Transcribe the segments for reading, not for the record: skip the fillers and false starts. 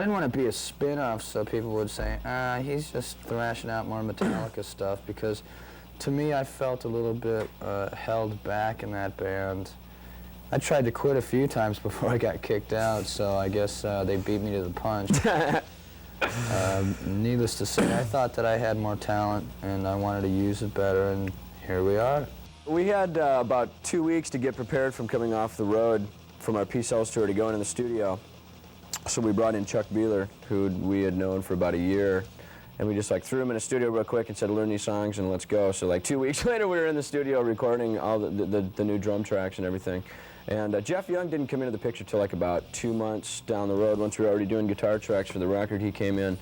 I didn't want to be a spin-off, so people would say, he's just thrashing out more Metallica stuff, because to me I felt a little bit held back in that band. I tried to quit a few times before I got kicked out, so I guess they beat me to the punch. Needless to say, I thought that I had more talent and I wanted to use it better, and here we are. We had about 2 weeks to get prepared from coming off the road from our Peace House tour to go into the studio. So we brought in Chuck Beeler, who we had known for about a year, and we just like threw him in a studio real quick and said, learn these songs and let's go. So like 2 weeks later we were in the studio recording all the new drum tracks and everything. And Jeff Young didn't come into the picture till like about 2 months down the road. Once we were already doing guitar tracks for the record, he came in.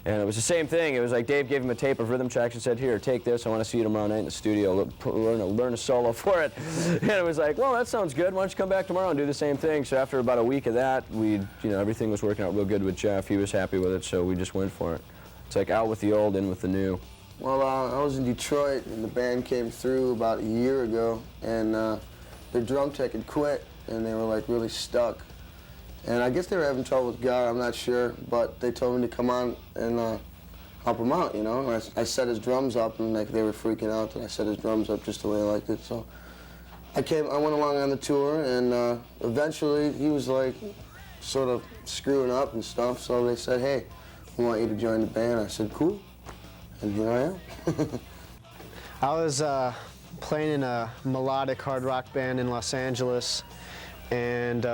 And it was the same thing. It was like Dave gave him a tape of rhythm tracks and said, here, take this. I want to see you tomorrow night in the studio. Learn a solo for it. And it was like, well, that sounds good. Why don't you come back tomorrow and do the same thing? So after about a week of that, everything was working out real good with Jeff. He was happy with it, so we just went for it. It's like out with the old, in with the new. Well, I was in Detroit, and the band came through about a year ago, and their drum tech had quit, and they were like really stuck. And I guess they were having trouble with God, I'm not sure, but they told me to come on and help him out, you know. And I set his drums up, and like they were freaking out that I set his drums up just the way I liked it. So I went along on the tour, and eventually he was like sort of screwing up and stuff. So they said, hey, we want you to join the band. I said, cool, and here I am. I was playing in a melodic hard rock band in Los Angeles, and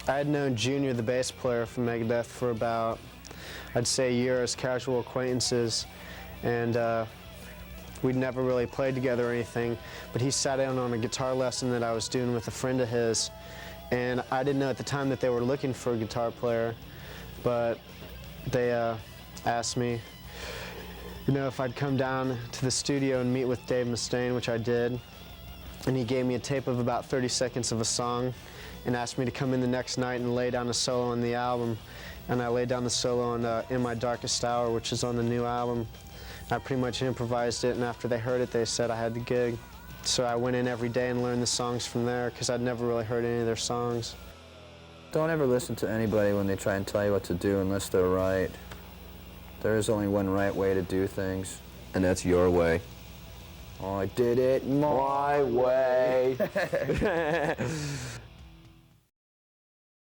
I had known Junior, the bass player from Megadeth, for about, I'd say, a year as casual acquaintances, and we'd never really played together or anything, but he sat in on a guitar lesson that I was doing with a friend of his, and I didn't know at the time that they were looking for a guitar player, but they asked me, you know, if I'd come down to the studio and meet with Dave Mustaine, which I did, and he gave me a tape of about 30 seconds of a song and asked me to come in the next night and lay down a solo on the album. And I laid down the solo on In My Darkest Hour, which is on the new album. I pretty much improvised it, and after they heard it, they said I had the gig. So I went in every day and learned the songs from there, because I'd never really heard any of their songs. Don't ever listen to anybody when they try and tell you what to do unless they're right. There is only one right way to do things. And that's your way. Oh, I did it my way.